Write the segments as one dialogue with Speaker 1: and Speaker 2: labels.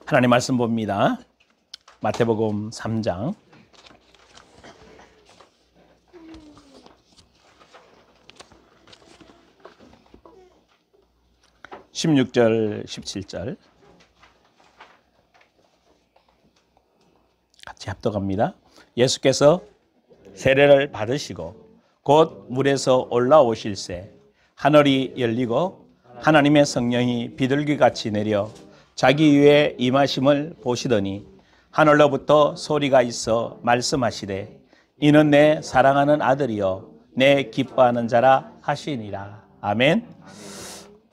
Speaker 1: 하나님 말씀 봅니다. 마태복음 3장 16절 17절 같이 합독합니다. 예수께서 세례를 받으시고 곧 물에서 올라오실새 하늘이 열리고 하나님의 성령이 비둘기같이 내려 자기 위에 임하심을 보시더니 하늘로부터 소리가 있어 말씀하시되 이는 내 사랑하는 아들이요 내 기뻐하는 자라 하시니라. 아멘.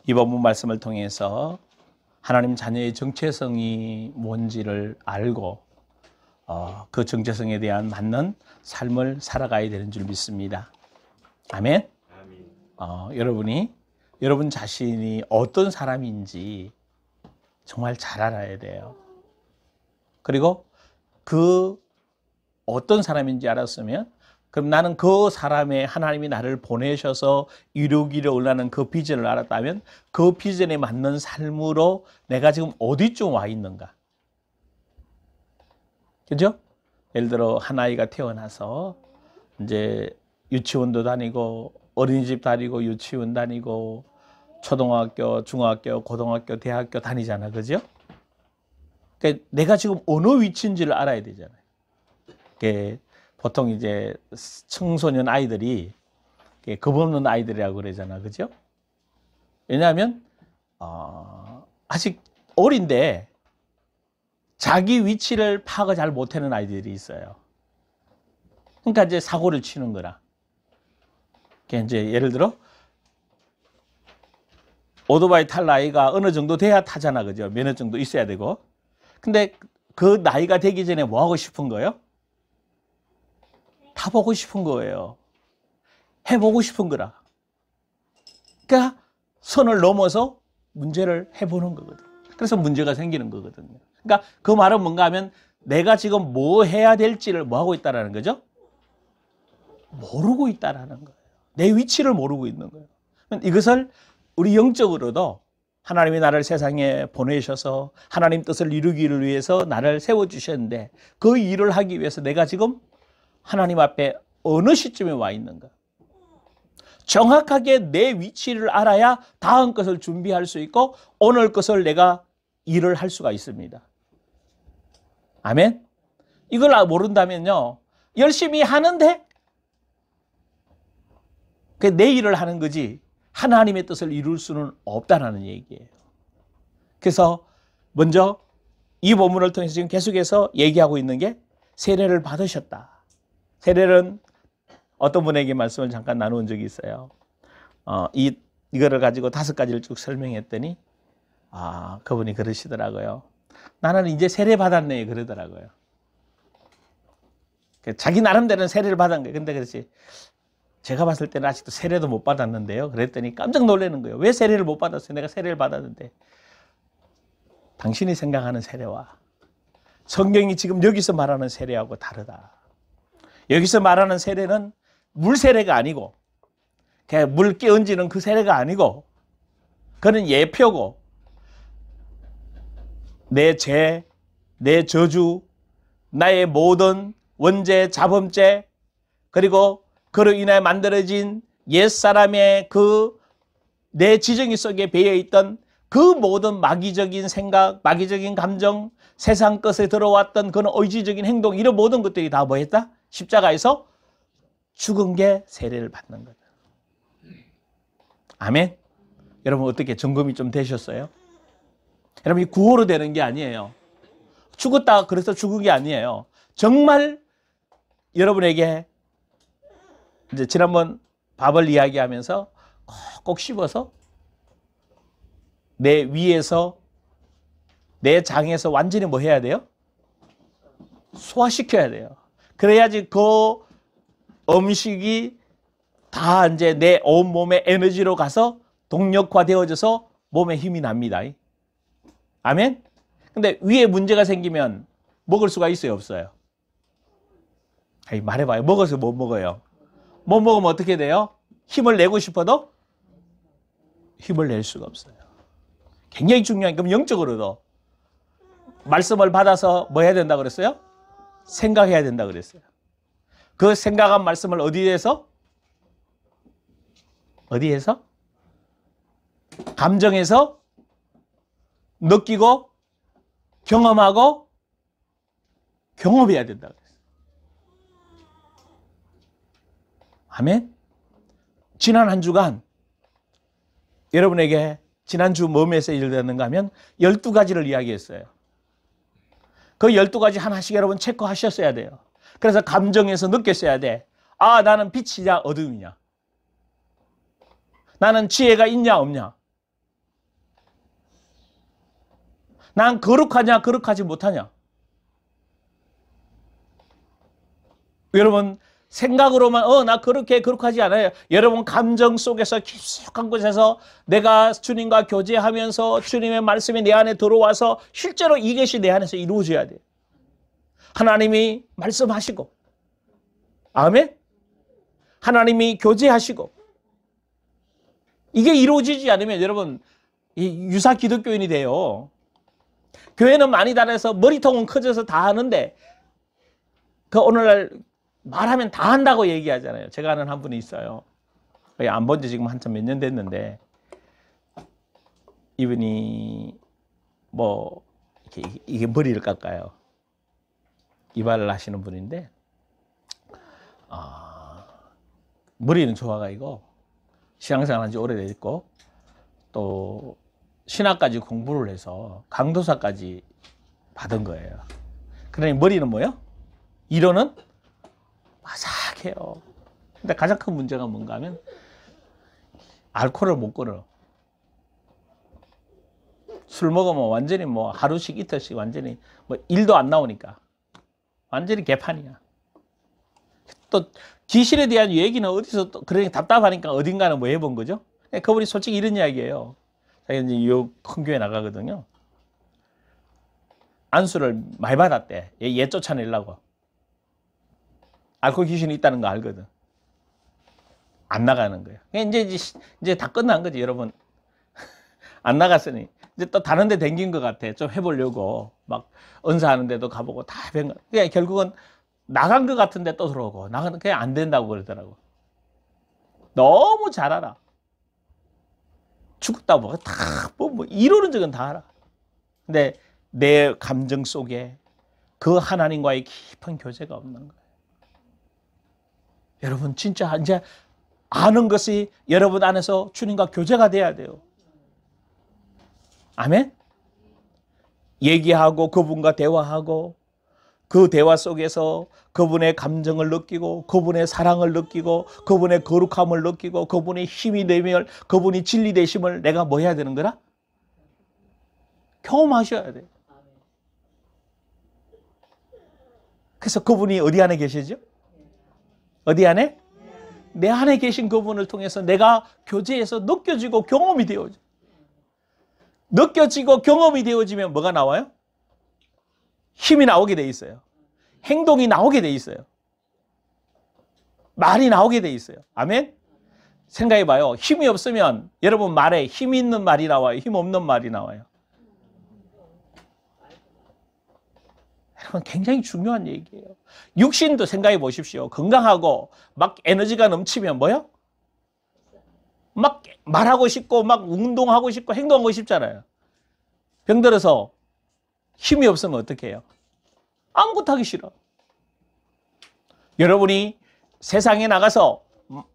Speaker 1: 이 본문 말씀을 통해서 하나님 자녀의 정체성이 뭔지를 알고 그 정체성에 대한 맞는 삶을 살아가야 되는 줄 믿습니다. 아멘. 여러분 자신이 어떤 사람인지 정말 잘 알아야 돼요. 그리고 그 어떤 사람인지 알았으면 그럼 나는 그 사람의 하나님이 나를 보내셔서 이루기를 원하는 그 비전을 알았다면 그 비전에 맞는 삶으로 내가 지금 어디쯤 와 있는가. 그죠? 예를 들어 한 아이가 태어나서 이제 유치원도 다니고 어린이집 다니고 유치원 다니고 초등학교, 중학교, 고등학교, 대학교 다니잖아. 그죠? 그러니까 내가 지금 어느 위치인지를 알아야 되잖아요. 보통 이제 청소년 아이들이 겁없는 아이들이라고 그러잖아. 그죠? 왜냐하면 아직 어린데 자기 위치를 파악을 잘 못하는 아이들이 있어요. 그러니까 이제 사고를 치는 거라. 그러니까 이제 예를 들어 오토바이 탈 나이가 어느 정도 돼야 타잖아. 그죠? 면허증도 있어야 되고. 근데 그 나이가 되기 전에 뭐 하고 싶은 거예요? 타보고 싶은 거예요. 해보고 싶은 거라. 그러니까 선을 넘어서 문제를 해보는 거거든. 그래서 문제가 생기는 거거든요. 그러니까 그 말은 뭔가 하면 내가 지금 뭐 해야 될지를 뭐 하고 있다라는 거죠? 모르고 있다라는 거예요. 내 위치를 모르고 있는 거예요. 이것을 우리 영적으로도 하나님이 나를 세상에 보내셔서 하나님 뜻을 이루기를 위해서 나를 세워주셨는데 그 일을 하기 위해서 내가 지금 하나님 앞에 어느 시점에 와 있는가. 정확하게 내 위치를 알아야 다음 것을 준비할 수 있고 오늘 것을 내가 일을 할 수가 있습니다. 아멘. 이걸 모른다면요 열심히 하는데 그게 내 일을 하는 거지 하나님의 뜻을 이룰 수는 없다는 얘기예요. 그래서 먼저 이 본문을 통해서 지금 계속해서 얘기하고 있는 게 세례를 받으셨다. 세례는 어떤 분에게 말씀을 잠깐 나눈 적이 있어요. 이거를 가지고 5가지를 쭉 설명했더니 그분이 그러시더라고요. 나는 이제 세례 받았네 그러더라고요. 자기 나름대로는 세례를 받은 거예요. 근데 그렇지 제가 봤을 때는 아직도 세례도 못 받았는데요. 그랬더니 깜짝 놀라는 거예요. 왜 세례를 못 받았어요? 내가 세례를 받았는데. 당신이 생각하는 세례와 성경이 지금 여기서 말하는 세례하고 다르다. 여기서 말하는 세례는 물 세례가 아니고 그냥 물 끼얹는 그 세례가 아니고 그는 예표고 내 죄, 내 저주, 나의 모든 원죄, 자범죄 그리고 그로 인해 만들어진 옛사람의 그 내 지정이 속에 배어있던 그 모든 마귀적인 생각, 마귀적인 감정, 세상 것에 들어왔던 그런 의지적인 행동 이런 모든 것들이 다 뭐 했다? 십자가에서 죽은 게 세례를 받는 거다. 아멘. 여러분 어떻게 점검이 좀 되셨어요? 여러분 이 구호로 되는 게 아니에요. 죽었다 그래서 죽은 게 아니에요. 정말 여러분에게 이제 지난번 밥을 이야기하면서 꼭 씹어서 내 위에서 내 장에서 완전히 뭐 해야 돼요? 소화시켜야 돼요. 그래야지 그 음식이 다 이제 내 온몸의 에너지로 가서 동력화되어져서 몸에 힘이 납니다. 아멘? 근데 위에 문제가 생기면 먹을 수가 있어요? 없어요? 말해봐요. 먹어서 못 먹어요? 못 먹으면 어떻게 돼요? 힘을 내고 싶어도 힘을 낼 수가 없어요. 굉장히 중요한, 그럼 영적으로도 말씀을 받아서 뭐 해야 된다 그랬어요? 생각해야 된다 그랬어요. 그 생각한 말씀을 어디에서? 어디에서? 감정에서 느끼고 경험하고 경험해야 된다 그랬어요. 아멘? 지난 한 주간 여러분에게 지난주 뭐 메시지를 드렸는가 하면 12가지를 이야기했어요. 그 12가지 하나씩 여러분 체크하셨어야 돼요. 그래서 감정에서 느꼈어야 돼. 아, 나는 빛이냐 어둠이냐. 나는 지혜가 있냐 없냐. 난 거룩하냐 거룩하지 못하냐. 여러분 생각으로만 나 그렇게 거룩하지 않아요. 여러분 감정 속에서 깊숙한 곳에서 내가 주님과 교제하면서 주님의 말씀이 내 안에 들어와서 실제로 이것이 내 안에서 이루어져야 돼요. 하나님이 말씀하시고 아멘? 하나님이 교제하시고 이게 이루어지지 않으면 여러분 유사 기독교인이 돼요. 교회는 많이 다녀서 머리통은 커져서 다 하는데 그 오늘날 말하면 다 한다고 얘기하잖아요. 제가 아는 한 분이 있어요. 안 본 지 지금 한참 몇 년 됐는데 이분이 뭐 이게 머리를 깎아요. 이발을 하시는 분인데 머리는 좋아가지고 신앙생활 한 지 오래됐고 또 신학까지 공부를 해서 강도사까지 받은 거예요. 그러니 머리는 뭐요? 이론은 바삭해요. 근데 가장 큰 문제가 뭔가 하면 알코올을 못 끊어. 술 먹으면 완전히 뭐 하루씩 이틀씩 완전히 뭐 일도 안 나오니까 완전히 개판이야. 또 귀신에 대한 얘기는 어디서 또 그러니 답답하니까 어딘가는 뭐 해본 거죠. 그분이 솔직히 이런 이야기예요. 자기가 이제 이 큰 교회 나가거든요. 안수를 많이 받았대. 얘 쫓아내려고. 알코올 귀신이 있다는 거 알거든. 안 나가는 거예요. 이제 다 끝난 거지, 여러분. 안 나갔으니. 이제 또 다른 데 댕긴 것 같아. 좀 해보려고. 막, 은사하는 데도 가보고 다 뵌 거. 그냥 결국은 나간 것 같은데 또 들어오고. 나가는 그냥 안 된다고 그러더라고. 너무 잘 알아. 죽었다 뭐, 다, 뭐, 이루는 적은 다 알아. 근데 내 감정 속에 그 하나님과의 깊은 교제가 없는 거예요. 여러분 진짜 이제 아는 것이 여러분 안에서 주님과 교제가 돼야 돼요. 아멘? 얘기하고 그분과 대화하고 그 대화 속에서 그분의 감정을 느끼고 그분의 사랑을 느끼고 그분의 거룩함을 느끼고 그분의 힘이 되면 그분이 진리 되심을 내가 뭐 해야 되는 거라? 경험하셔야 돼요. 그래서 그분이 어디 안에 계시죠? 어디 안에? 내 안에 계신 그분을 통해서 내가 교제해서 느껴지고 경험이 되어져. 느껴지고 경험이 되어지면 뭐가 나와요? 힘이 나오게 돼 있어요. 행동이 나오게 돼 있어요. 말이 나오게 돼 있어요. 아멘? 생각해 봐요. 힘이 없으면 여러분 말에 힘 있는 말이 나와요? 힘 없는 말이 나와요? 여러분 굉장히 중요한 얘기예요. 육신도 생각해 보십시오. 건강하고 막 에너지가 넘치면 뭐요? 막 말하고 싶고 막 운동하고 싶고 행동하고 싶잖아요. 병들어서 힘이 없으면 어떻게 해요? 아무것도 하기 싫어. 여러분이 세상에 나가서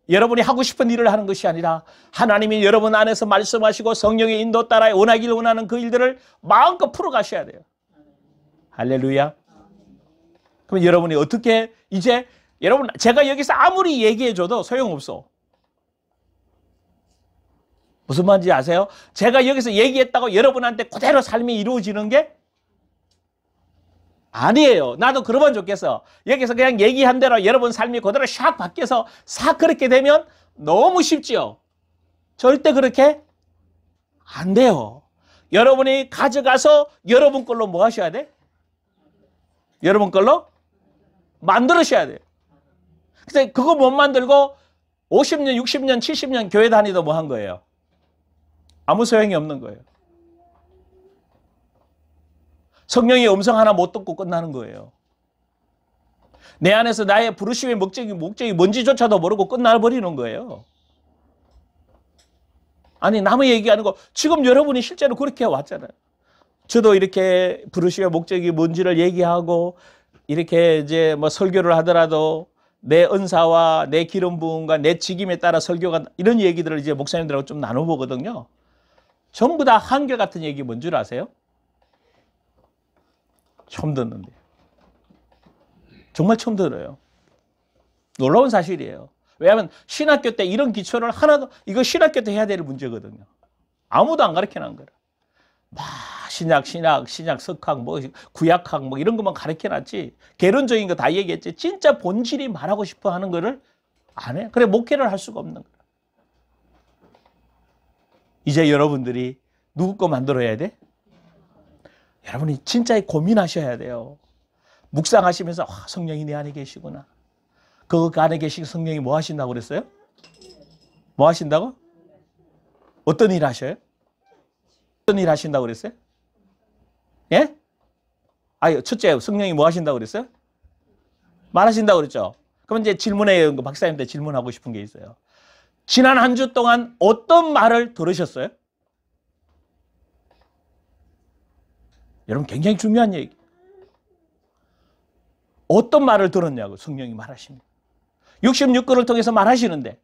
Speaker 1: 여러분이 하고 싶은 일을 하는 것이 아니라 하나님이 여러분 안에서 말씀하시고 성령의 인도 따라 원하기를 원하는 그 일들을 마음껏 풀어가셔야 돼요. 할렐루야. 그럼 여러분이 어떻게 이제 여러분 제가 여기서 아무리 얘기해줘도 소용없어. 무슨 말인지 아세요? 제가 여기서 얘기했다고 여러분한테 그대로 삶이 이루어지는 게 아니에요. 나도 그러면 좋겠어. 여기서 그냥 얘기한 대로 여러분 삶이 그대로 샥 바뀌어서 싹 그렇게 되면 너무 쉽지요. 절대 그렇게 안 돼요. 여러분이 가져가서 여러분 걸로 뭐 하셔야 돼? 여러분 걸로 만들으셔야 돼요. 근데 그거 못 만들고 50년, 60년, 70년 교회 다니도 뭐 한 거예요? 아무 소용이 없는 거예요. 성령의 음성 하나 못 듣고 끝나는 거예요. 내 안에서 나의 부르심의 목적이 뭔지조차도 모르고 끝나버리는 거예요. 아니, 남의 얘기하는 거 지금 여러분이 실제로 그렇게 왔잖아요. 저도 이렇게 부르심의 목적이 뭔지를 얘기하고 이렇게 이제 뭐 설교를 하더라도 내 은사와 내 기름 부음과 내 직임에 따라 설교가 이런 얘기들을 이제 목사님들하고 좀 나눠보거든요. 전부 다 한결같은 얘기 뭔 줄 아세요? 처음 듣는데. 정말 처음 들어요. 놀라운 사실이에요. 왜냐하면 신학교 때 이런 기초를 하나도, 이거 신학교 때 해야 될 문제거든요. 아무도 안 가르쳐놓은 거라. 막 신약, 석학, 뭐 구약학 뭐 이런 것만 가르쳐놨지. 개론적인 거 다 얘기했지. 진짜 본질이 말하고 싶어 하는 거를 안 해. 그래, 목회를 할 수가 없는 거야. 이제 여러분들이 누구 거 만들어야 돼? 여러분이 진짜 고민하셔야 돼요. 묵상하시면서 성령이 내 안에 계시구나. 그 안에 계신 성령이 뭐 하신다고 그랬어요? 뭐 하신다고? 어떤 일 하셔요? 어떤 일 하신다고 그랬어요? 예? 아유, 첫째, 성령이 뭐 하신다고 그랬어요? 말하신다고 그랬죠? 그럼 이제 질문에, 박사님한테 질문하고 싶은 게 있어요. 지난 한 주 동안 어떤 말을 들으셨어요? 여러분, 굉장히 중요한 얘기. 어떤 말을 들었냐고, 성령이 말하십니다. 66권을 통해서 말하시는데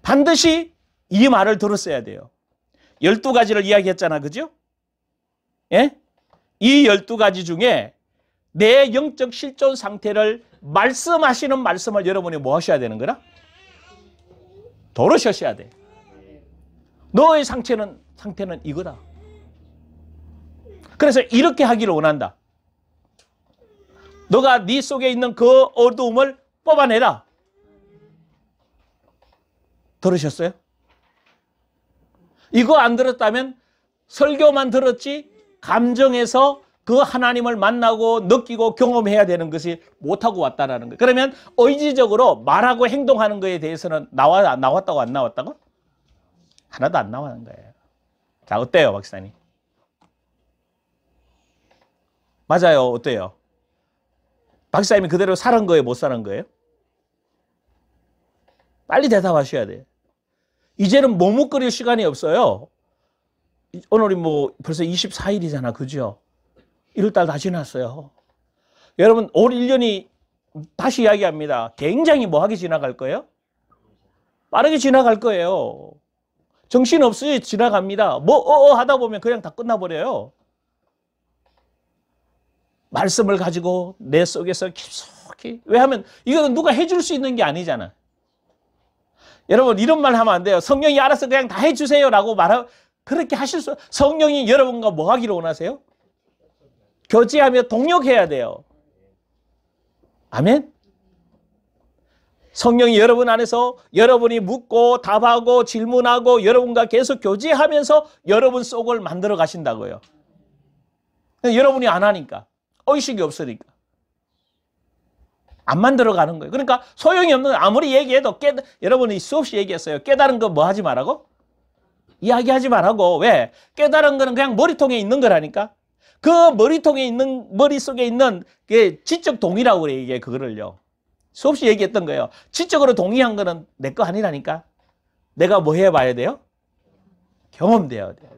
Speaker 1: 반드시 이 말을 들었어야 돼요. 12가지를 이야기했잖아, 그죠? 예? 이 12가지 중에 내 영적 실존 상태를 말씀하시는 말씀을 여러분이 뭐 하셔야 되는 거라? 들으셔야 돼. 너의 상태는 이거다. 그래서 이렇게 하기를 원한다. 너가 네 속에 있는 그 어두움을 뽑아내라. 들으셨어요? 이거 안 들었다면 설교만 들었지 감정에서 그 하나님을 만나고 느끼고 경험해야 되는 것이 못하고 왔다라는 거예요. 그러면 의지적으로 말하고 행동하는 것에 대해서는 나왔다고 안 나왔다고? 하나도 안 나오는 거예요. 자, 어때요, 박사님? 맞아요, 어때요? 박사님이 그대로 살은 거예요, 못 사는 거예요? 빨리 대답하셔야 돼요. 이제는 머뭇거릴 시간이 없어요. 오늘이 뭐 벌써 24일이잖아, 그죠? 1월달 다 지났어요. 여러분, 올 1년이 다시 이야기합니다. 굉장히 뭐하게 지나갈 거예요? 빠르게 지나갈 거예요. 정신없이 지나갑니다. 하다 보면 그냥 다 끝나버려요. 말씀을 가지고 내 속에서 깊숙이. 왜냐하면 이거는 누가 해줄 수 있는 게 아니잖아. 여러분, 이런 말 하면 안 돼요. 성령이 알아서 그냥 다 해주세요라고 그렇게 하실 수. 성령이 여러분과 뭐 하기를 원하세요? 교제하며 동역해야 돼요. 아멘? 성령이 여러분 안에서 여러분이 묻고 답하고 질문하고 여러분과 계속 교제하면서 여러분 속을 만들어 가신다고요. 여러분이 안 하니까. 의식이 없으니까. 안 만들어 가는 거예요. 그러니까 소용이 없는, 아무리 얘기해도 여러분이 수없이 얘기했어요. 깨달은 거 뭐 하지 말라고? 이야기하지 말라고. 왜? 깨달은 거는 그냥 머리통에 있는 거라니까. 그 머릿속에 있는 게 지적 동의라고 그래요. 이게 그거를요. 수없이 얘기했던 거예요. 지적으로 동의한 거는 내 거 아니라니까. 내가 뭐 해봐야 돼요? 경험돼야 돼요.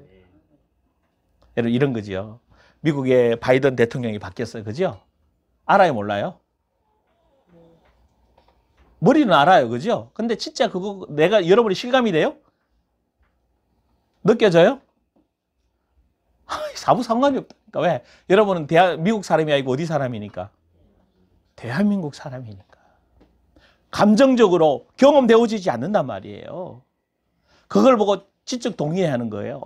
Speaker 1: 여러분, 이런 거지요. 미국의 바이든 대통령이 바뀌었어요. 그죠? 알아요, 몰라요? 머리는 알아요. 그죠? 근데 진짜 그거 여러분이 실감이 돼요? 느껴져요? 사부 상관이 없다니까. 왜? 여러분은 미국 사람이 아니고 어디 사람이니까? 대한민국 사람이니까. 감정적으로 경험되어지지 않는단 말이에요. 그걸 보고 지적 동의해야 하는 거예요.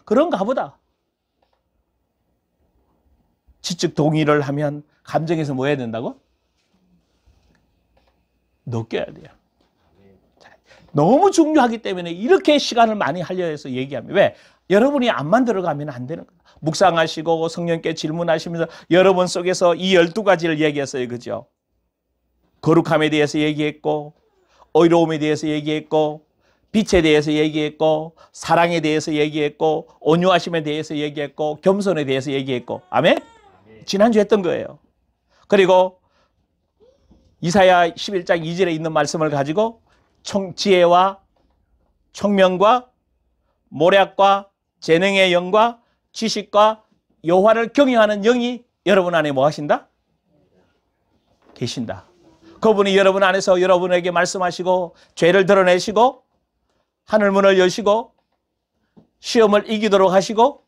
Speaker 1: 그런가 보다. 지적 동의를 하면 감정에서 뭐 해야 된다고? 느껴야 돼요. 너무 중요하기 때문에 이렇게 시간을 많이 하려 해서 얘기합니다. 왜? 여러분이 안 만들어가면 안 되는 거예요. 묵상하시고 성령께 질문하시면서 여러분 속에서 이 12가지를 얘기했어요. 그죠? 거룩함에 대해서 얘기했고 의로움에 대해서 얘기했고 빛에 대해서 얘기했고, 사랑에 대해서 얘기했고, 온유하심에 대해서 얘기했고, 겸손에 대해서 얘기했고. 아멘? 지난주 했던 거예요. 그리고 이사야 11장 2절에 있는 말씀을 가지고 지혜와 총명과 모략과 재능의 영과 지식과 여호와를 경외하는 영이 여러분 안에 뭐 하신다? 계신다. 그분이 여러분 안에서 여러분에게 말씀하시고 죄를 드러내시고 하늘문을 여시고 시험을 이기도록 하시고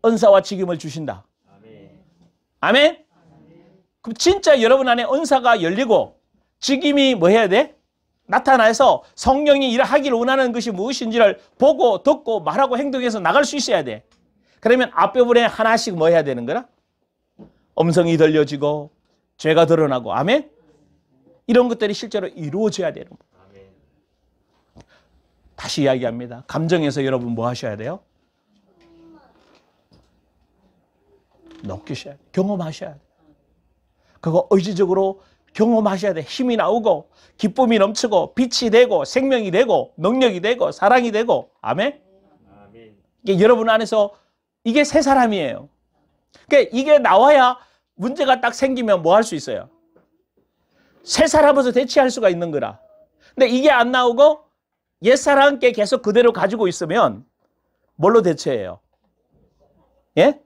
Speaker 1: 은사와 직임을 주신다. 아멘? 그럼 진짜 여러분 안에 은사가 열리고 직임이 뭐 해야 돼? 나타나서 성령이 일하기를 원하는 것이 무엇인지를 보고 듣고 말하고 행동해서 나갈 수 있어야 돼. 그러면 앞부분에 하나씩 뭐 해야 되는 거라? 음성이 들려지고 죄가 드러나고. 아멘? 이런 것들이 실제로 이루어져야 되는 거예요. 다시 이야기합니다. 감정에서 여러분 뭐 하셔야 돼요? 느끼셔야 돼요. 경험하셔야 돼요. 그거 의지적으로 경험하셔야 돼. 힘이 나오고 기쁨이 넘치고 빛이 되고 생명이 되고 능력이 되고 사랑이 되고. 아멘? 이게 여러분 안에서 이게 새 사람이에요. 그러니까 이게 나와야 문제가 딱 생기면 뭐 할 수 있어요? 새 사람으로서 대치할 수가 있는 거라. 근데 이게 안 나오고 옛사람께 계속 그대로 가지고 있으면 뭘로 대체해요? 예?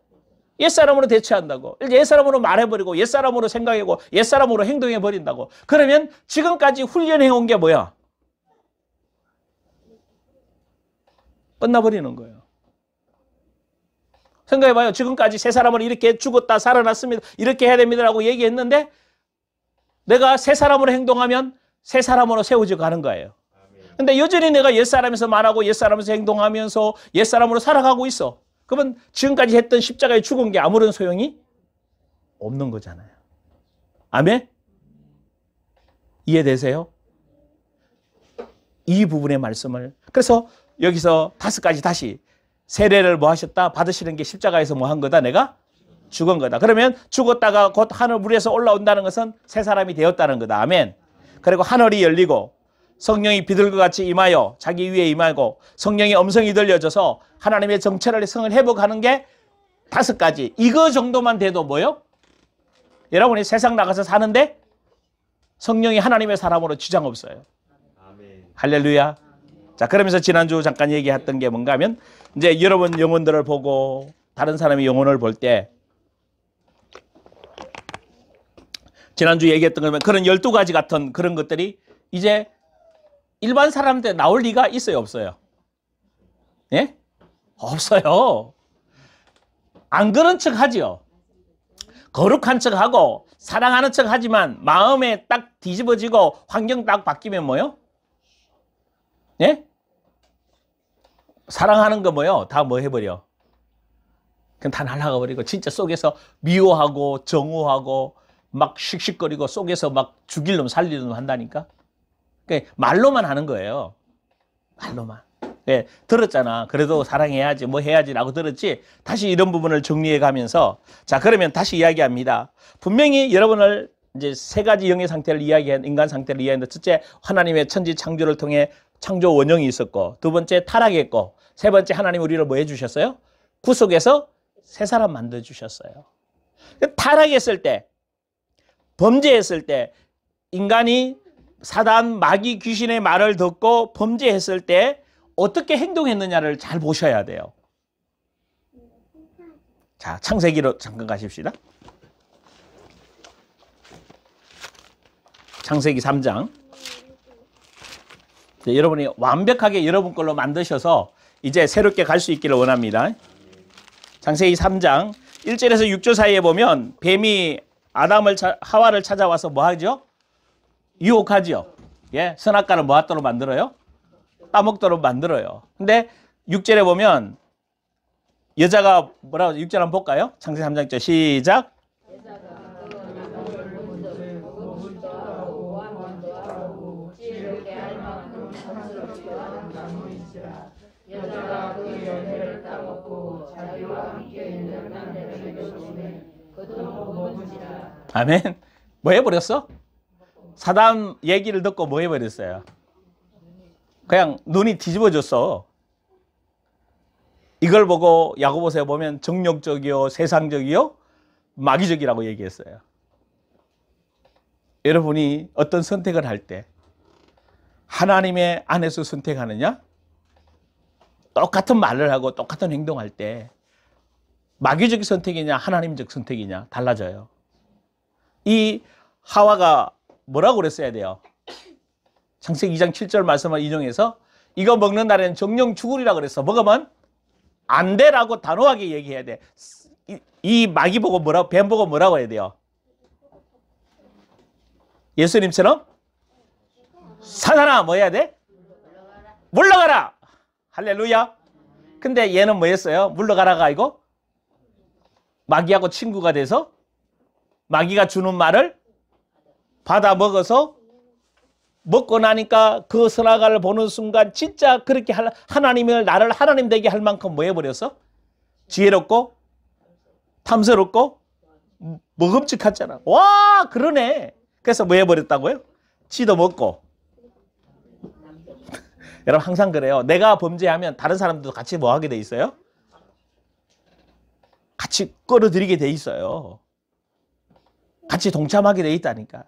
Speaker 1: 옛사람으로 대체한다고. 옛사람으로 말해버리고 옛사람으로 생각하고 옛사람으로 행동해버린다고. 그러면 지금까지 훈련해온 게 뭐야? 끝나버리는 거예요. 생각해봐요. 지금까지 새 사람을 이렇게 죽었다 살아났습니다. 이렇게 해야 됩니다라고 얘기했는데 내가 새 사람으로 행동하면 새 사람으로 세워져 가는 거예요. 근데 여전히 내가 옛사람에서 말하고 옛사람에서 행동하면서 옛사람으로 살아가고 있어. 그러면 지금까지 했던 십자가에 죽은 게 아무런 소용이 없는 거잖아요. 아멘? 이해되세요? 이 부분의 말씀을. 그래서 여기서 5가지 다시 세례를 뭐 하셨다? 받으시는 게 십자가에서 뭐 한 거다? 내가 죽은 거다. 그러면 죽었다가 곧 하늘 물에서 올라온다는 것은 새 사람이 되었다는 거다. 아멘. 그리고 하늘이 열리고 성령이 비둘기 같이 임하여 자기 위에 임하고 성령의 음성이 들려져서 하나님의 정체를 성을 회복하는 게 5가지. 이거 정도만 돼도 뭐요? 여러분이 세상 나가서 사는데 성령이 하나님의 사람으로 지장 없어요. 아멘. 할렐루야. 자, 그러면서 지난주 잠깐 얘기했던 게 뭔가 하면 이제 여러분 영혼들을 보고 다른 사람의 영혼을 볼 때 지난주 얘기했던 거면 그런 12가지 같은 그런 것들이 이제 일반 사람한테 나올 리가 있어요, 없어요? 예? 없어요. 안 그런 척 하죠. 거룩한 척 하고 사랑하는 척 하지만 마음에 딱 뒤집어지고 환경 딱 바뀌면 뭐요? 예? 사랑하는 거 뭐요? 다 뭐 해버려? 그냥 다 날아가 버리고 진짜 속에서 미워하고 정오하고 막 씩씩거리고 속에서 막 죽일 놈 살릴 놈 한다니까. 그러니까 말로만 하는 거예요. 말로만. 네, 들었잖아. 그래도 사랑해야지 뭐 해야지라고 들었지. 다시 이런 부분을 정리해 가면서 자, 그러면 다시 이야기합니다. 분명히 여러분을 이제 3가지 영의 상태를 이야기한 인간 상태를 이야기했는데 첫째, 하나님의 천지 창조를 통해 창조 원형이 있었고, 2번째 타락했고, 3번째 하나님 우리를 뭐 해주셨어요? 구속해서 새 사람 만들어주셨어요. 타락했을 때, 범죄했을 때, 인간이 사단, 마귀, 귀신의 말을 듣고 범죄했을 때 어떻게 행동했느냐를 잘 보셔야 돼요. 자, 창세기로 잠깐 가십시다. 창세기 3장. 네, 여러분이 완벽하게 여러분 걸로 만드셔서 이제 새롭게 갈 수 있기를 원합니다. 창세기 3장 1절에서 6절 사이에 보면 뱀이 하와를 찾아와서 뭐 하죠? 유혹하죠. 예, 선악과를 뭐 하도록 만들어요? 따먹도록 만들어요. 근데 6절에 보면 여자가 뭐라고 6절 한번 볼까요? 창세기 3장 1절 시작. 아멘. 뭐 해버렸어? 사단 얘기를 듣고 뭐 해버렸어요? 그냥 눈이 뒤집어졌어. 이걸 보고 야고보서에 보면 정욕적이요, 세상적이요, 마귀적이라고 얘기했어요. 여러분이 어떤 선택을 할 때 하나님의 안에서 선택하느냐, 똑같은 말을 하고 똑같은 행동할 때 마귀적 선택이냐 하나님적 선택이냐 달라져요. 이 하와가 뭐라고 그랬어야 돼요? 창세기 2장 7절 말씀을 인용해서 이거 먹는 날에는 정령 죽으리라 그랬어. 먹으면 안 돼라고 단호하게 얘기해야 돼. 이 마귀 보고 뭐라고, 뱀 보고 뭐라고 해야 돼요? 예수님처럼 사단아 뭐 해야 돼? 물러가라. 할렐루야. 근데 얘는 뭐 했어요? 물러가라가 아니고 마귀하고 친구가 돼서 마귀가 주는 말을 받아 먹어서 먹고 나니까 그 선악과를 보는 순간 진짜 그렇게 하나님을 나를 하나님 되게 할 만큼 뭐 해버렸어? 지혜롭고 탐스럽고 먹음직했잖아. 와 그러네. 그래서 뭐 해버렸다고요? 지도 먹고. 여러분 항상 그래요. 내가 범죄하면 다른 사람들도 같이 뭐 하게 돼 있어요? 같이 끌어들이게 돼 있어요. 같이 동참하게 돼 있다니까.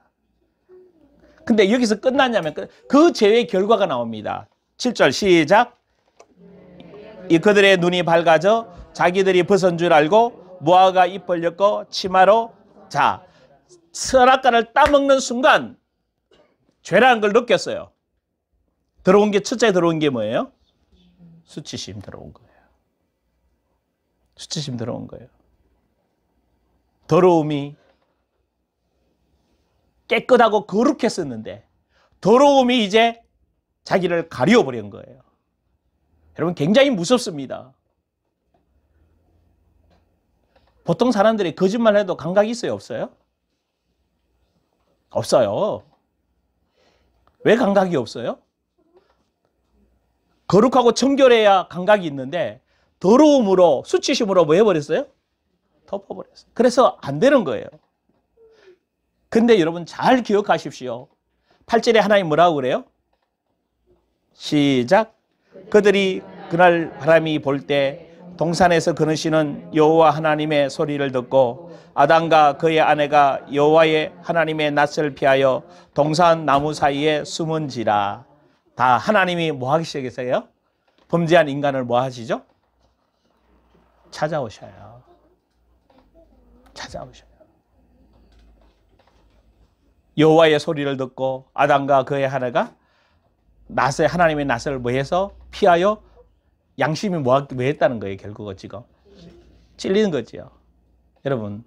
Speaker 1: 근데 여기서 끝났냐면 그 죄의 결과가 나옵니다. 7절 시작. 이 그들의 눈이 밝아져 자기들이 벗은 줄 알고 무화과 입 벌렸고 치마로 자 선악과를 따먹는 순간 죄라는 걸 느꼈어요. 들어온 게 첫째 들어온 게 뭐예요? 수치심 들어온 거예요. 수치심 들어온 거예요. 더러움이 깨끗하고 거룩했었는데 더러움이 이제 자기를 가리워버린 거예요. 여러분 굉장히 무섭습니다. 보통 사람들이 거짓말 해도 감각이 있어요? 없어요? 없어요. 왜 감각이 없어요? 거룩하고 청결해야 감각이 있는데 더러움으로 수치심으로 뭐 해버렸어요? 덮어버렸어요. 그래서 안 되는 거예요. 근데 여러분 잘 기억하십시오. 8절에 하나님 뭐라고 그래요? 시작. 그들이 그날 바람이 불 때 동산에서 거느시는 여호와 하나님의 소리를 듣고 아담과 그의 아내가 여호와의 하나님의 낯을 피하여 동산 나무 사이에 숨은지라. 다 하나님이 뭐 하기 시작했어요? 범죄한 인간을 뭐 하시죠? 찾아오셔요. 찾아오셔요. 여호와의 소리를 듣고 아담과 그의 아내가 낯을 하나님의 낯을 뭐 해서 피하여 양심이 뭐 했다는 거예요. 결국은 지금 찔리는 거지요. 여러분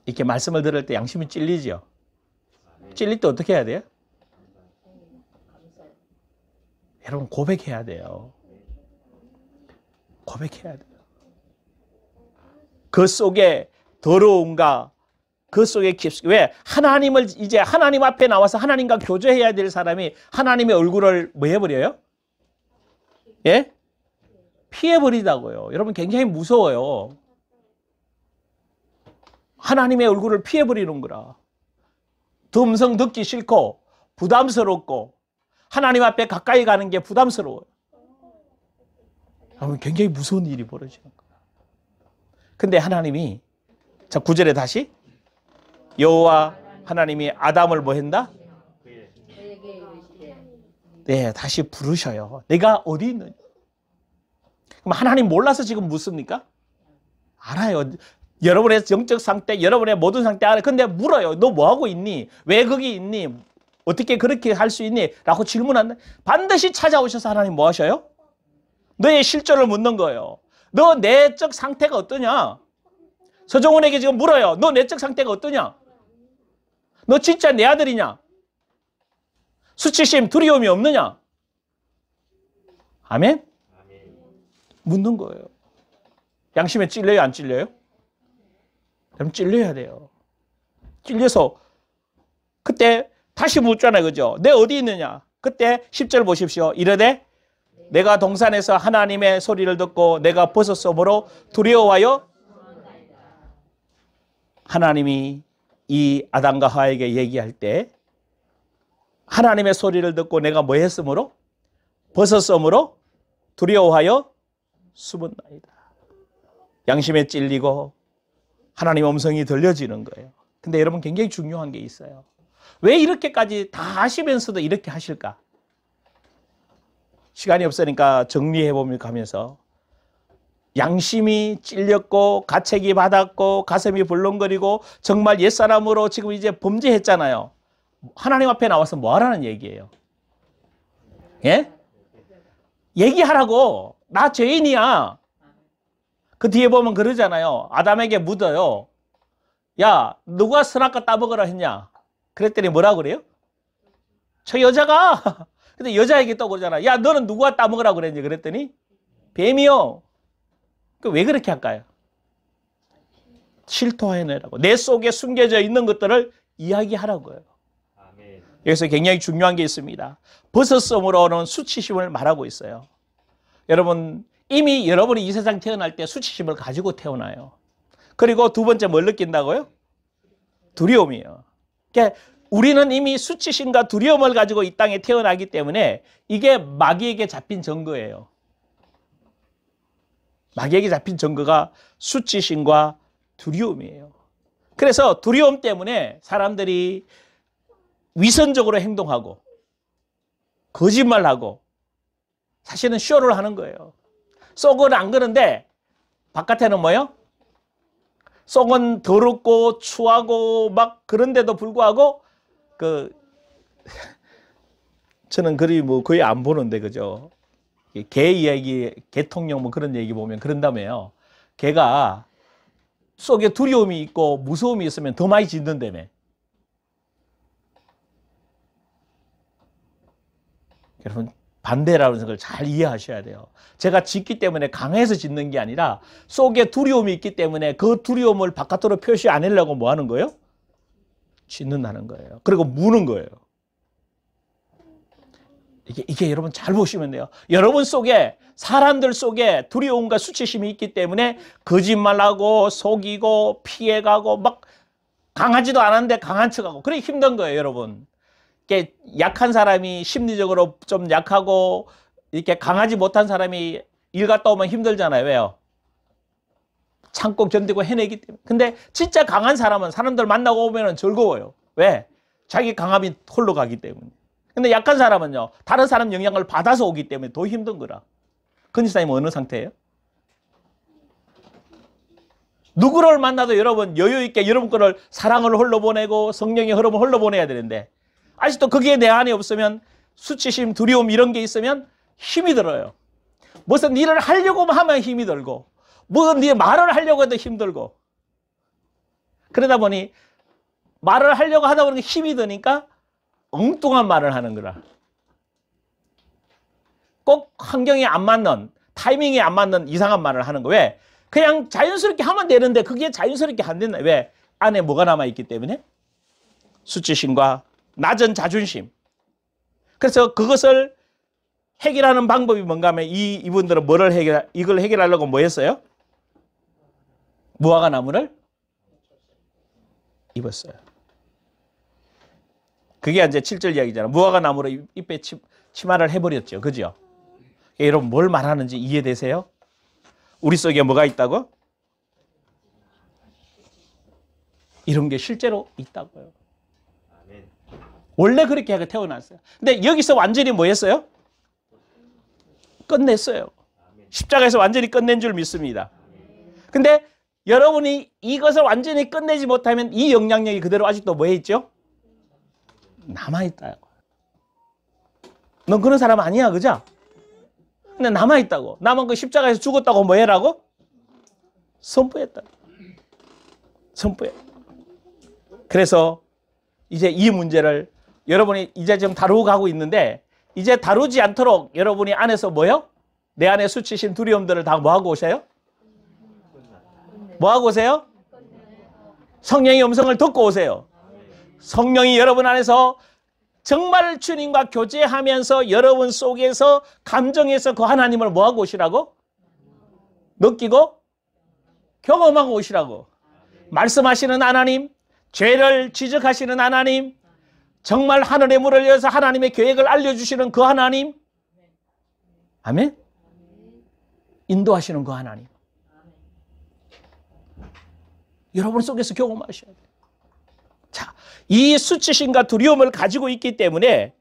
Speaker 1: 이렇게 말씀을 들을 때 양심이 찔리죠. 찔릴 때 어떻게 해야 돼요? 여러분 고백해야 돼요. 고백해야 돼요. 그 속에 더러움과 그 속에 깊이 왜 하나님을 이제 하나님 앞에 나와서 하나님과 교제해야 될 사람이 하나님의 얼굴을 뭐 해버려요? 예? 피해버리다고요. 여러분 굉장히 무서워요. 하나님의 얼굴을 피해버리는 거라. 그 음성 듣기 싫고 부담스럽고 하나님 앞에 가까이 가는 게 부담스러워요. 여러분 굉장히 무서운 일이 벌어지는 거야. 근데 하나님이 자 9절에 다시 여호와 하나님이 아담을 뭐 한다? 네, 다시 부르셔요. 내가 어디 있느냐? 그럼 하나님 몰라서 지금 묻습니까? 알아요. 여러분의 영적 상태, 여러분의 모든 상태 알아요. 근데 물어요. 너 뭐 하고 있니? 왜 거기 있니? 어떻게 그렇게 할 수 있니? 라고 질문한다. 반드시 찾아오셔서 하나님 뭐 하셔요? 너의 실존을 묻는 거예요. 너 내적 상태가 어떠냐? 서정훈에게 지금 물어요. 너 내적 상태가 어떠냐? 너 진짜 내 아들이냐? 수치심, 두려움이 없느냐? 아멘? 묻는 거예요. 양심에 찔려요? 안 찔려요? 그럼 찔려야 돼요. 찔려서 그때 다시 묻잖아요. 그죠? 내 어디 있느냐? 그때 10절 보십시오. 이르되 내가 동산에서 하나님의 소리를 듣고 내가 벗었으므로 두려워하여 하나님이 이 아담과 하와에게 얘기할 때 하나님의 소리를 듣고 내가 뭐 했으므로? 벗었으므로 두려워하여 숨었나이다. 양심에 찔리고 하나님의 음성이 들려지는 거예요. 근데 여러분 굉장히 중요한 게 있어요. 왜 이렇게까지 다 아시면서도 이렇게 하실까? 시간이 없으니까 정리해보면 가면서 양심이 찔렸고 가책이 받았고 가슴이 벌렁거리고 정말 옛사람으로 지금 이제 범죄했잖아요. 하나님 앞에 나와서 뭐 하라는 얘기예요? 예? 얘기하라고. 나 죄인이야. 그 뒤에 보면 그러잖아요. 아담에게 묻어요. 야, 누가 선악과 따먹으라 했냐? 그랬더니 뭐라 그래요? 저 여자가. 근데 여자에게 또 그러잖아. 야, 너는 누가 따먹으라 그랬니? 그랬더니 뱀이요. 왜 그렇게 할까요? 실토해내라고. 내 속에 숨겨져 있는 것들을 이야기하라고요. 여기서 굉장히 중요한 게 있습니다. 벗었음으로는 수치심을 말하고 있어요. 여러분, 이미 여러분이 이 세상 태어날 때 수치심을 가지고 태어나요. 그리고 두 번째 뭘 느낀다고요? 두려움이에요. 그러니까 우리는 이미 수치심과 두려움을 가지고 이 땅에 태어나기 때문에 이게 마귀에게 잡힌 증거예요. 마귀에게 잡힌 증거가 수치심과 두려움이에요. 그래서 두려움 때문에 사람들이 위선적으로 행동하고 거짓말하고 사실은 쇼를 하는 거예요. 속은 안 그런데 바깥에는 뭐요? 속은 더럽고 추하고 막 그런데도 불구하고 저는 그리 뭐 거의 안 보는데 그죠? 개 이야기, 개통령 뭐 그런 얘기 보면 그런다며요. 개가 속에 두려움이 있고 무서움이 있으면 더 많이 짖는다며. 여러분 반대라는 걸 잘 이해하셔야 돼요. 제가 짖기 때문에 강해서 짖는 게 아니라 속에 두려움이 있기 때문에 그 두려움을 바깥으로 표시 안 하려고 뭐 하는 거예요? 짖는다는 거예요. 그리고 무는 거예요. 이게 여러분 잘 보시면 돼요. 여러분 속에 사람들 속에 두려움과 수치심이 있기 때문에 거짓말하고 속이고 피해가고 막 강하지도 않은데 강한 척하고 그래 힘든 거예요, 여러분. 이렇게 약한 사람이 심리적으로 좀 약하고 이렇게 강하지 못한 사람이 일 갔다 오면 힘들잖아요. 왜요? 참고 견디고 해내기 때문에. 근데 진짜 강한 사람은 사람들 만나고 오면 즐거워요. 왜? 자기 강함이 홀로 가기 때문에. 근데 약한 사람은요, 다른 사람 영향을 받아서 오기 때문에 더 힘든 거라. 근지사님은 어느 상태예요? 누구를 만나도 여러분 여유 있게 여러분 거를 사랑을 홀로 보내고 성령의 흐름을 홀로 보내야 되는데 아직도 그게 내 안에 없으면 수치심, 두려움 이런 게 있으면 힘이 들어요. 무슨 일을 하려고 하면 힘이 들고 무슨 말을 하려고 해도 힘들고 그러다 보니 말을 하려고 하다 보니까 힘이 드니까 엉뚱한 말을 하는 거라. 꼭 환경에 안 맞는 타이밍에 안 맞는 이상한 말을 하는 거. 왜? 그냥 자연스럽게 하면 되는데 그게 자연스럽게 안 된다. 왜? 안에 뭐가 남아있기 때문에? 수치심과 낮은 자존심. 그래서 그것을 해결하는 방법이 뭔가 하면 이분들은 이걸 해결하려고 뭐 했어요? 무화과 나무를 입었어요. 그게 이제 7절 이야기잖아요. 무화과 나무로 잎에 치마를 해버렸죠. 그죠? 여러분 뭘 말하는지 이해되세요? 우리 속에 뭐가 있다고? 이런 게 실제로 있다고요. 원래 그렇게 하고 태어났어요. 근데 여기서 완전히 뭐 했어요? 끝냈어요. 십자가에서 완전히 끝낸 줄 믿습니다. 근데 여러분이 이것을 완전히 끝내지 못하면 이 영향력이 그대로 아직도 뭐 했죠? 남아있다. 넌 그런 사람 아니야, 그죠? 근데 남아있다고. 남은 그 십자가에서 죽었다고 뭐 해라고? 선포했다. 선포해. 그래서 이제 이 문제를 여러분이 이제 지금 다루고 가고 있는데 이제 다루지 않도록 여러분이 안에서 뭐요? 내 안에 수치심 두려움들을 다 뭐하고 오세요? 뭐하고 오세요? 성령의 음성을 듣고 오세요. 성령이 여러분 안에서 정말 주님과 교제하면서 여러분 속에서 감정에서 그 하나님을 뭐하고 오시라고? 느끼고 경험하고 오시라고. 말씀하시는 하나님, 죄를 지적하시는 하나님, 정말 하늘의 문을 열어서 하나님의 계획을 알려주시는 그 하나님. 아멘. 인도하시는 그 하나님. 여러분 속에서 경험하셔야 돼요. 자, 이 수치심과 두려움을 가지고 있기 때문에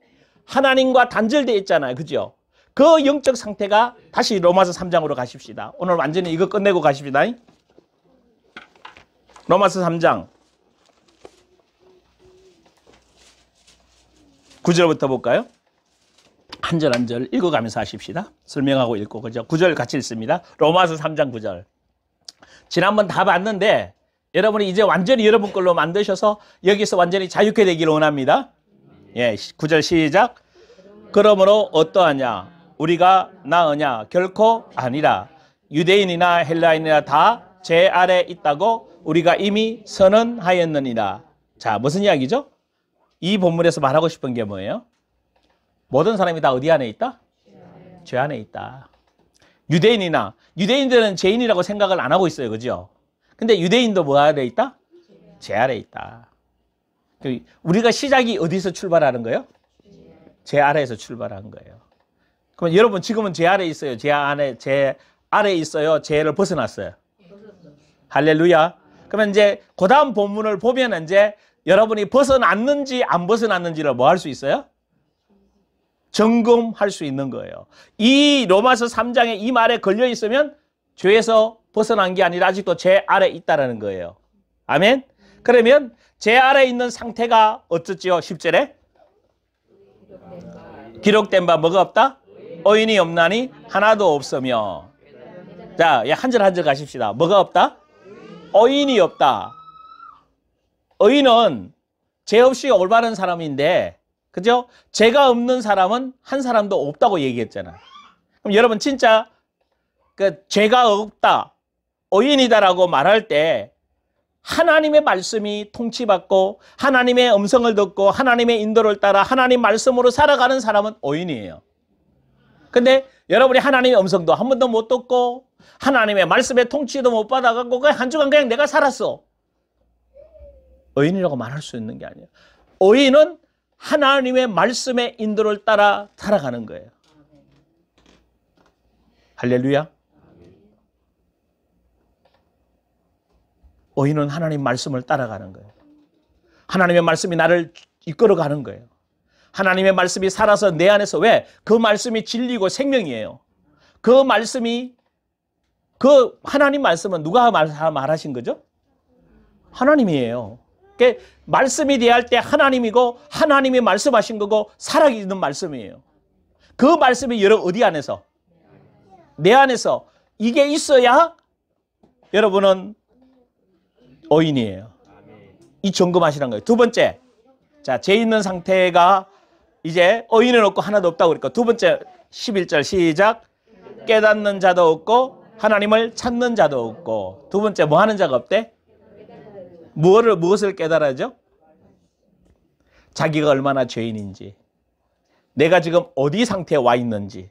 Speaker 1: 하나님과 단절되어 있잖아요. 그죠? 그 영적 상태가 다시 로마서 3장으로 가십시다. 오늘 완전히 이거 끝내고 가십시다. 로마서 3장 9절부터 볼까요? 한 절 한 절 읽어가면서 하십시다. 설명하고 읽고, 그죠? 9절 같이 읽습니다. 로마서 3장 9절. 지난번 다 봤는데 여러분이 이제 완전히 여러분 걸로 만드셔서 여기서 완전히 자유케 되기를 원합니다. 예, 9절 시작. 그러므로 어떠하냐? 우리가 나으냐? 결코 아니라. 유대인이나 헬라인이나 다 제 아래 있다고 우리가 이미 선언하였느니라. 자, 무슨 이야기죠? 이 본문에서 말하고 싶은 게 뭐예요? 모든 사람이 다 어디 안에 있다? 죄 안에 있다. 유대인이나, 유대인들은 죄인이라고 생각을 안 하고 있어요. 그죠? 근데 유대인도 뭐 아래 있다? 죄 아래 있다. 우리가 시작이 어디서 출발하는 거예요? 죄 아래에서 출발한 거예요. 그럼 여러분 지금은 죄 아래 있어요? 죄 아래 있어요? 죄를 벗어났어요? 할렐루야. 그러면 이제 그 다음 본문을 보면 이제 여러분이 벗어났는지 안 벗어났는지를 뭐 할 수 있어요? 점검할 수 있는 거예요. 이 로마서 3장에 이 말에 걸려 있으면 죄에서 벗어난 게 아니라 아직도 죄 아래 있다라는 거예요. 아멘. 그러면 죄 아래 있는 상태가 어떻지요? 10절에 기록된 바 뭐가 없다? 의인이 없나니 하나도 없으며. 자, 한 절 한 절 가십시다. 뭐가 없다? 의인이 없다. 의인은 죄 없이 올바른 사람인데, 그죠? 죄가 없는 사람은 한 사람도 없다고 얘기했잖아. 그럼 여러분 진짜 그 죄가 없다, 의인이다라고 말할 때 하나님의 말씀이 통치받고 하나님의 음성을 듣고 하나님의 인도를 따라 하나님 말씀으로 살아가는 사람은 의인이에요. 근데 여러분이 하나님의 음성도 한 번도 못 듣고 하나님의 말씀의 통치도 못 받아갖고 그냥 한 주간 그냥 내가 살았어. 의인이라고 말할 수 있는 게 아니에요. 의인은 하나님의 말씀의 인도를 따라 살아가는 거예요. 할렐루야. 의인은 하나님 말씀을 따라가는 거예요. 하나님의 말씀이 나를 이끌어가는 거예요. 하나님의 말씀이 살아서 내 안에서, 왜? 그 말씀이 진리고 생명이에요. 그 말씀이, 그 하나님 말씀은 누가 말하신 거죠? 하나님이에요. 그러니까 말씀이 대할 때 하나님이고 하나님이 말씀하신 거고 살아있는 말씀이에요. 그 말씀이 여러분 어디 안에서? 내 안에서. 이게 있어야 여러분은 의인이에요. 이 점검하시는 거예요. 두 번째, 자, 죄 있는 상태가 이제 의인은 없고 하나도 없다고 그러니까 두 번째 11절 시작. 깨닫는 자도 없고 하나님을 찾는 자도 없고. 두 번째 뭐 하는 자가 없대? 무엇을 깨달아야죠? 자기가 얼마나 죄인인지, 내가 지금 어디 상태에 와 있는지,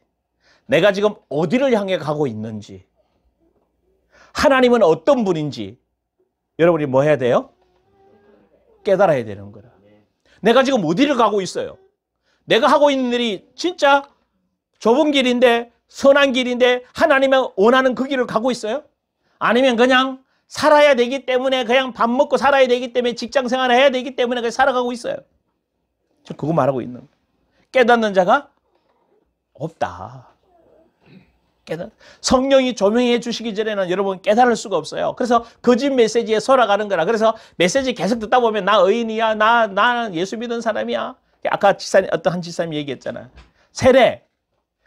Speaker 1: 내가 지금 어디를 향해 가고 있는지, 하나님은 어떤 분인지 여러분이 뭐 해야 돼요? 깨달아야 되는 거라. 내가 지금 어디를 가고 있어요? 내가 하고 있는 일이 진짜 좁은 길인데, 선한 길인데 하나님의 원하는 그 길을 가고 있어요? 아니면 그냥 살아야 되기 때문에, 그냥 밥 먹고 살아야 되기 때문에, 직장 생활을 해야 되기 때문에 그냥 살아가고 있어요? 저 그거 말하고 있는 거예요. 깨닫는 자가 없다. 성령이 조명해 주시기 전에는 여러분 깨달을 수가 없어요. 그래서 거짓 메시지에 설아가는 거라. 그래서 메시지 계속 듣다 보면 나 의인이야, 나는 예수 믿은 사람이야. 아까 지사님, 어떤 한 지사님이 얘기했잖아요. 세례,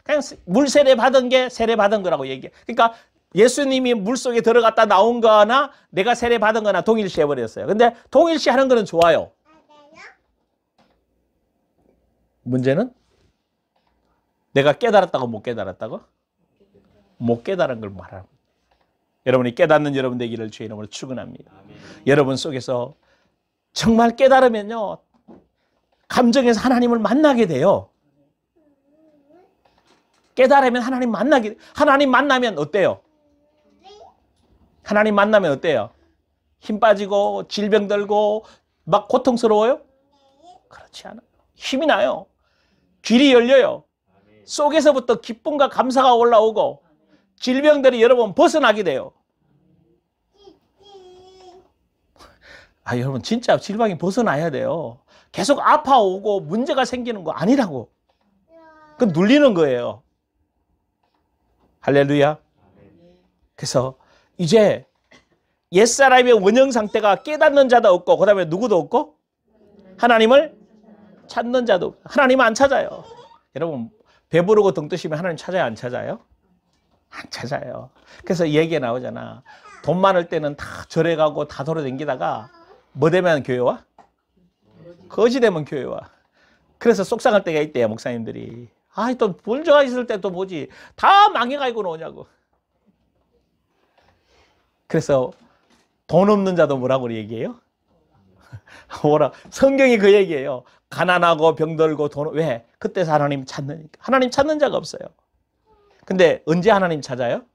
Speaker 1: 그냥 물 세례 받은 게 세례 받은 거라고 얘기해. 그러니까 예수님이 물 속에 들어갔다 나온 거나 내가 세례 받은 거나 동일시 해버렸어요. 근데 동일시 하는 거는 좋아요. 문제는 내가 깨달았다고 못 깨달았다고? 못 깨달은 걸 말하는 거예요. 여러분이 깨닫는 여러분 되기를 주의 이름으로 축원합니다. 여러분 속에서 정말 깨달으면요, 감정에서 하나님을 만나게 돼요. 깨달으면 하나님 만나게, 하나님 만나면 어때요? 하나님 만나면 어때요? 힘 빠지고 질병 들고 막 고통스러워요? 그렇지 않아요. 힘이 나요. 길이 열려요. 속에서부터 기쁨과 감사가 올라오고 질병들이 여러분 벗어나게 돼요. 여러분 진짜 질병이 벗어나야 돼요. 계속 아파오고 문제가 생기는 거 아니라고. 그 눌리는 거예요. 할렐루야. 그래서 이제 옛사람의 원형 상태가 깨닫는 자도 없고 그 다음에 누구도 없고 하나님을 찾는 자도 없고 하나님 안 찾아요. 여러분 배부르고 등 뜨시면 하나님 찾아요 안 찾아요? 안 찾아요. 그래서 이 얘기가 나오잖아. 돈 많을 때는 다 절에 가고 다 돌아다니다가 뭐 되면 교회 와? 거지 되면 교회 와. 그래서 속상할 때가 있대요 목사님들이. 또 불조가 있을 때 또 뭐지 다 망해가지고 오냐고. 그래서 돈 없는 자도 뭐라고 얘기해요? 뭐라 성경이 그 얘기예요. 가난하고 병들고 돈 왜? 그때서 하나님 찾느니까. 하나님 찾는 자가 없어요. 근데 언제 하나님 찾아요?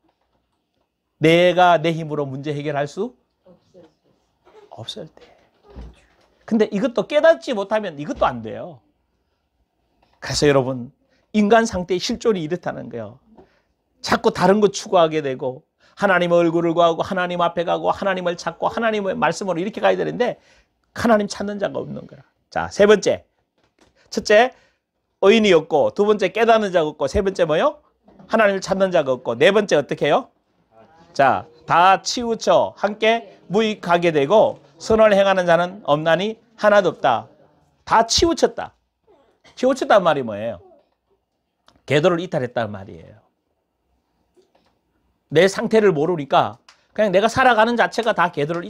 Speaker 1: 내가 내 힘으로 문제 해결할 수 없을 때. 근데 이것도 깨닫지 못하면 이것도 안 돼요. 그래서 여러분 인간 상태의 실존이 이렇다는 거예요. 자꾸 다른 거 추구하게 되고 하나님의 얼굴을 구하고 하나님 앞에 가고 하나님을 찾고 하나님의 말씀으로 이렇게 가야 되는데 하나님 찾는 자가 없는 거야. 자, 세 번째. 첫째, 의인이 없고 두 번째 깨닫는 자가 없고 세 번째 뭐요? 하나님을 찾는 자가 없고 네 번째 어떻게 해요? 자, 다 치우쳐 함께 무익하게 되고 선을 행하는 자는 없나니 하나도 없다. 다 치우쳤다. 치우쳤단 말이 뭐예요? 궤도를 이탈했단 말이에요. 내 상태를 모르니까 그냥 내가 살아가는 자체가 다 궤도를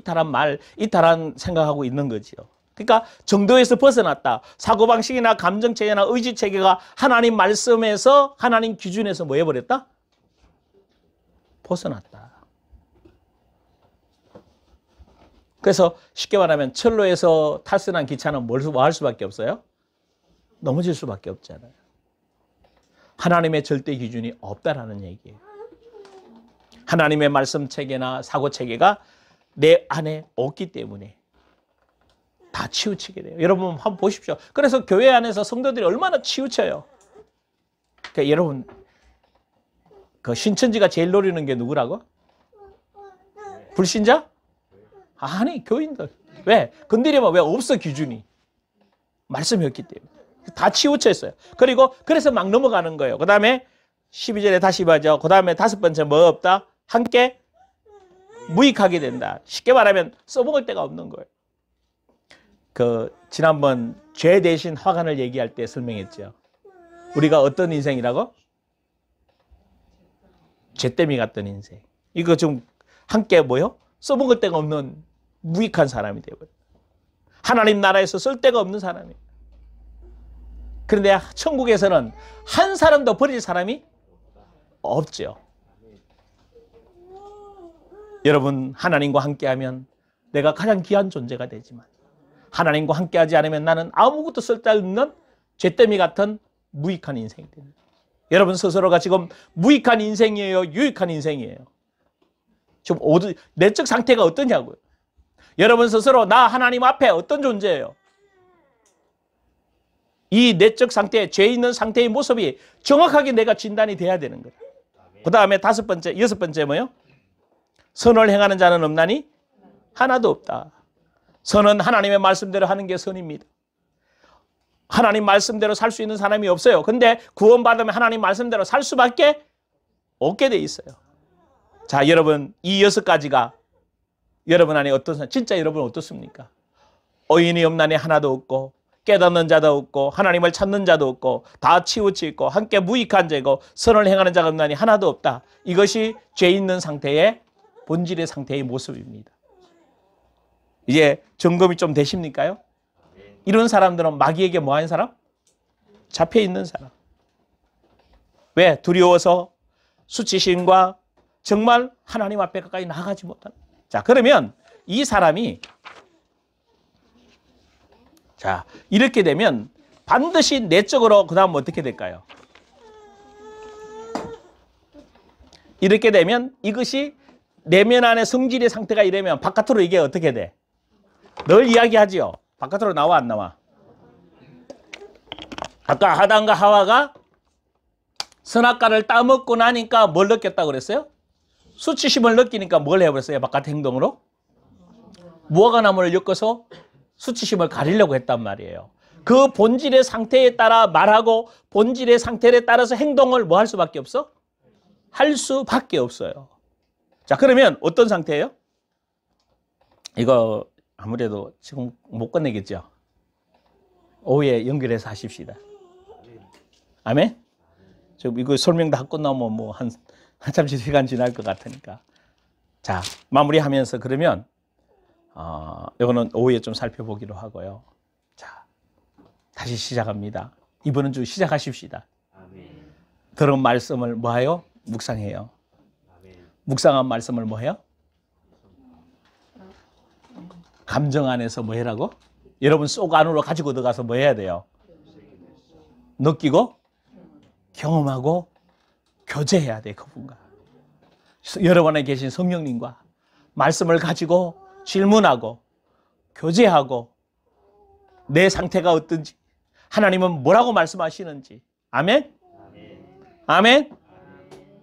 Speaker 1: 이탈한 생각하고 있는 거지요. 그러니까 정도에서 벗어났다. 사고방식이나 감정체계나 의지체계가 하나님 말씀에서 하나님 기준에서 뭐 해버렸다? 벗어났다. 그래서 쉽게 말하면 철로에서 탈선한 기차는 뭐 할 수밖에 없어요? 넘어질 수밖에 없잖아요. 하나님의 절대 기준이 없다라는 얘기예요. 하나님의 말씀 체계나 사고 체계가 내 안에 없기 때문에 다 치우치게 돼요. 여러분 한번 보십시오. 그래서 교회 안에서 성도들이 얼마나 치우쳐요. 그러니까 여러분 그 신천지가 제일 노리는 게 누구라고? 불신자? 아니 교인들. 왜? 건드리면 왜 없어 기준이. 말씀이 없기 때문에. 다 치우쳐 있어요. 그래서 막 넘어가는 거예요. 그 다음에 12절에 다시 봐죠. 그 다음에 다섯 번째 뭐 없다? 함께 무익하게 된다. 쉽게 말하면 써먹을 데가 없는 거예요. 지난번 죄 대신 화관을 얘기할 때 설명했죠. 우리가 어떤 인생이라고? 죄더미 같던 인생. 이거 좀 함께 뭐요? 써먹을 데가 없는 무익한 사람이 되거든요. 하나님 나라에서 쓸 데가 없는 사람이에요. 그런데 천국에서는 한 사람도 버릴 사람이 없죠. 여러분 하나님과 함께하면 내가 가장 귀한 존재가 되지만 하나님과 함께하지 않으면 나는 아무것도 쓸데없는 잿더미 같은 무익한 인생이 됩니다. 여러분 스스로가 지금 무익한 인생이에요? 유익한 인생이에요? 지금 내적 상태가 어떠냐고요? 여러분 스스로 나 하나님 앞에 어떤 존재예요? 이 내적 상태, 죄 있는 상태의 모습이 정확하게 내가 진단이 돼야 되는 거예요. 그 다음에 여섯 번째 뭐예요? 선을 행하는 자는 없나니 하나도 없다. 선은 하나님의 말씀대로 하는 게 선입니다. 하나님 말씀대로 살 수 있는 사람이 없어요. 근데 구원받으면 하나님 말씀대로 살 수밖에 없게 돼 있어요. 자, 여러분 이 6가지가 여러분 안에 진짜 여러분 어떻습니까? 의인이 없나니 하나도 없고 깨닫는 자도 없고 하나님을 찾는 자도 없고 다 치우쳐 있고 함께 무익한 죄고 선을 행하는 자가 없나니 하나도 없다. 이것이 죄 있는 상태의 본질의 상태의 모습입니다. 이제 점검이 좀 되십니까요? 이런 사람들은 마귀에게 뭐 하는 사람? 잡혀 있는 사람. 왜? 두려워서 수치심과 정말 하나님 앞에 가까이 나가지 못하는. 자, 그러면 이 사람이 자, 이렇게 되면 반드시 내적으로 그 다음 어떻게 될까요? 이렇게 되면 이것이 내면 안에 성질의 상태가 이러면 바깥으로 이게 어떻게 돼? 늘 이야기하지요. 바깥으로 나와 안 나와? 아까 아담과 하와가 선악과를 따먹고 나니까 뭘 느꼈다고 그랬어요? 수치심을 느끼니까 뭘 해버렸어요? 바깥 행동으로? 무화과 나무를 엮어서 수치심을 가리려고 했단 말이에요. 그 본질의 상태에 따라 말하고 본질의 상태에 따라서 행동을 뭐 할 수밖에 없어? 할 수밖에 없어요. 자, 그러면 어떤 상태예요? 이거 아무래도 지금 못 끝내겠죠? 오후에 연결해서 하십시다. 아멘? 지금 이거 설명 다 끝나면 뭐 한참 시간 지날 것 같으니까. 자, 마무리하면서 그러면 이거는 오후에 좀 살펴보기로 하고요. 자, 다시 시작합니다. 이번 주 시작하십시다. 들은 말씀을 뭐해요? 묵상해요. 묵상한 말씀을 뭐해요? 감정 안에서 뭐 해라고? 여러분 속 안으로 가지고 들어가서 뭐 해야 돼요? 느끼고 경험하고 교제해야 돼. 그분과 여러분 안에 계신 성령님과 말씀을 가지고 질문하고 교제하고 내 상태가 어떤지 하나님은 뭐라고 말씀하시는지. 아멘? 아멘?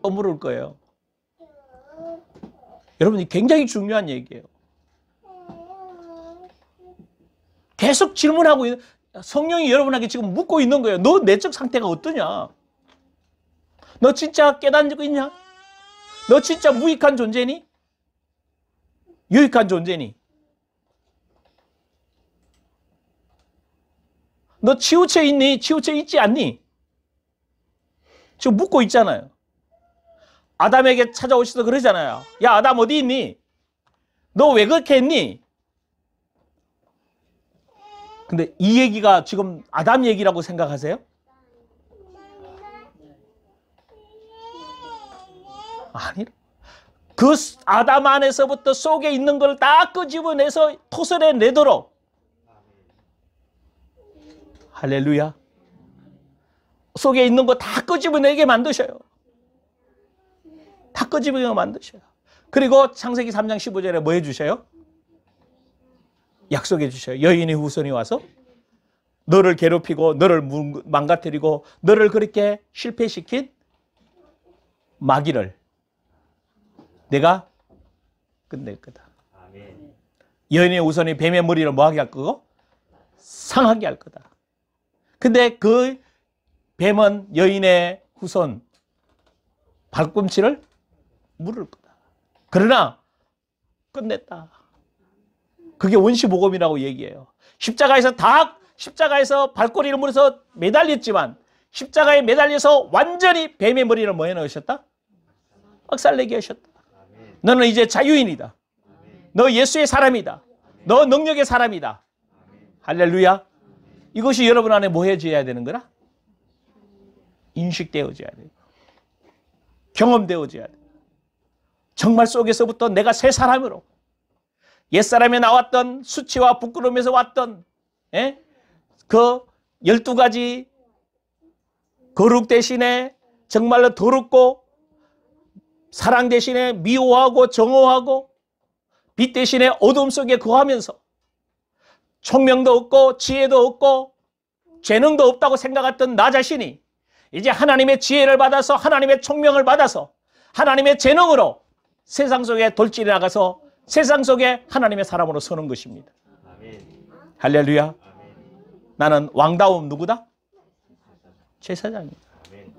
Speaker 1: 또 물을 거예요. 여러분 굉장히 중요한 얘기예요. 계속 질문하고 있는 성령이 여러분에게 지금 묻고 있는 거예요. 너 내적 상태가 어떠냐? 너 진짜 깨닫고 있냐? 너 진짜 무익한 존재니? 유익한 존재니? 너 치우쳐 있니? 치우쳐 있지 않니? 지금 묻고 있잖아요. 아담에게 찾아오셔서 그러잖아요. 야, 아담 어디 있니? 너 왜 그렇게 했니? 근데 이 얘기가 지금 아담 얘기라고 생각하세요? 아니, 그 아담 안에서부터 속에 있는 걸 다 끄집어내서 토설해 내도록. 할렐루야. 속에 있는 거 다 끄집어내게 만드셔요. 다 끄집어내게 만드셔요. 그리고 창세기 3장 15절에 뭐 해주셔요? 약속해 주셔요. 여인의 후손이 와서 너를 괴롭히고 너를 망가뜨리고 너를 그렇게 실패시킨 마귀를 내가 끝낼 거다. 여인의 후손이 뱀의 머리를 뭐하게 할 거고? 상하게 할 거다. 근데 그 뱀은 여인의 후손 발꿈치를 물을 거다. 그러나 끝냈다. 그게 원시복음이라고 얘기해요. 십자가에서 발꼬리를 물어서 매달렸지만 십자가에 매달려서 완전히 뱀의 머리를 뭐 해놓으셨다? 박살내게 하셨다. 너는 이제 자유인이다. 너 예수의 사람이다. 너 능력의 사람이다. 할렐루야. 이것이 여러분 안에 뭐 해줘야 되는 거라? 인식되어져야 돼요. 경험되어져야 돼요. 정말 속에서부터 내가 새 사람으로 옛사람에 나왔던 수치와 부끄러움에서 왔던 그 12가지 거룩 대신에 정말로 더럽고 사랑 대신에 미워하고 정오하고 빛 대신에 어둠 속에 거하면서 총명도 없고 지혜도 없고 재능도 없다고 생각했던 나 자신이 이제 하나님의 지혜를 받아서 하나님의 총명을 받아서 하나님의 재능으로 세상 속에 돌진해 나가서 세상 속에 하나님의 사람으로 서는 것입니다. 아멘. 할렐루야. 아멘. 나는 왕다움 누구다? 제사장이다. 아멘.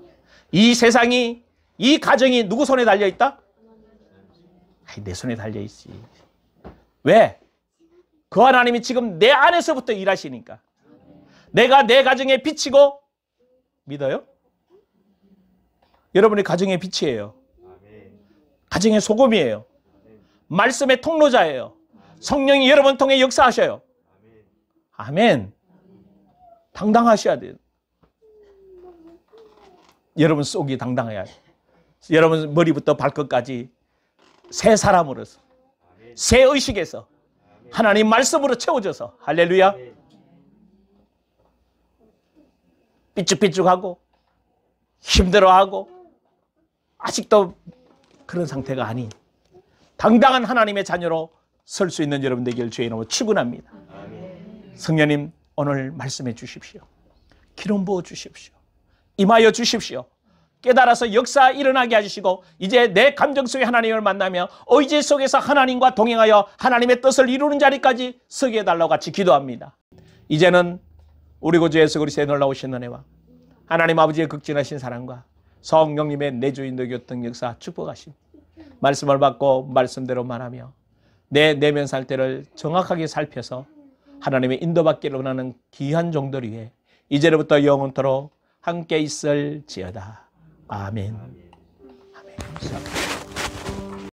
Speaker 1: 이 세상이 이 가정이 누구 손에 달려있다? 내 손에 달려있지. 왜? 그 하나님이 지금 내 안에서부터 일하시니까. 내가 내 가정에 빛이고 믿어요? 여러분의 가정의 빛이에요. 가정의 소금이에요. 말씀의 통로자예요. 성령이 여러분 통해 역사하셔요. 아멘. 당당하셔야 돼요. 여러분 속이 당당해야 돼요. 여러분 머리부터 발끝까지 새 사람으로서 새 의식에서 하나님 말씀으로 채워져서 할렐루야. 삐죽삐죽하고 힘들어하고 아직도 그런 상태가 아닌 당당한 하나님의 자녀로 설 수 있는 여러분 되기를 주의 이름으로 축원합니다. 성령님 오늘 말씀해 주십시오. 기름 부어 주십시오. 임하여 주십시오. 깨달아서 역사 일어나게 해주시고 이제 내 감정 속에 하나님을 만나며 의지 속에서 하나님과 동행하여 하나님의 뜻을 이루는 자리까지 서게 해달라고 같이 기도합니다. 이제는 우리 구주 예수 그리스도의 놀라우신 은혜와 하나님 아버지의 극진하신 사랑과 성령님의 내주인 교통 역사 축복하심 말씀을 받고 말씀대로 말하며 내 내면 살 때를 정확하게 살펴서 하나님의 인도받기를 원하는 귀한 종들 위해 이제로부터 영원토록 함께 있을지어다. 아멘. 아멘. 감사합니다.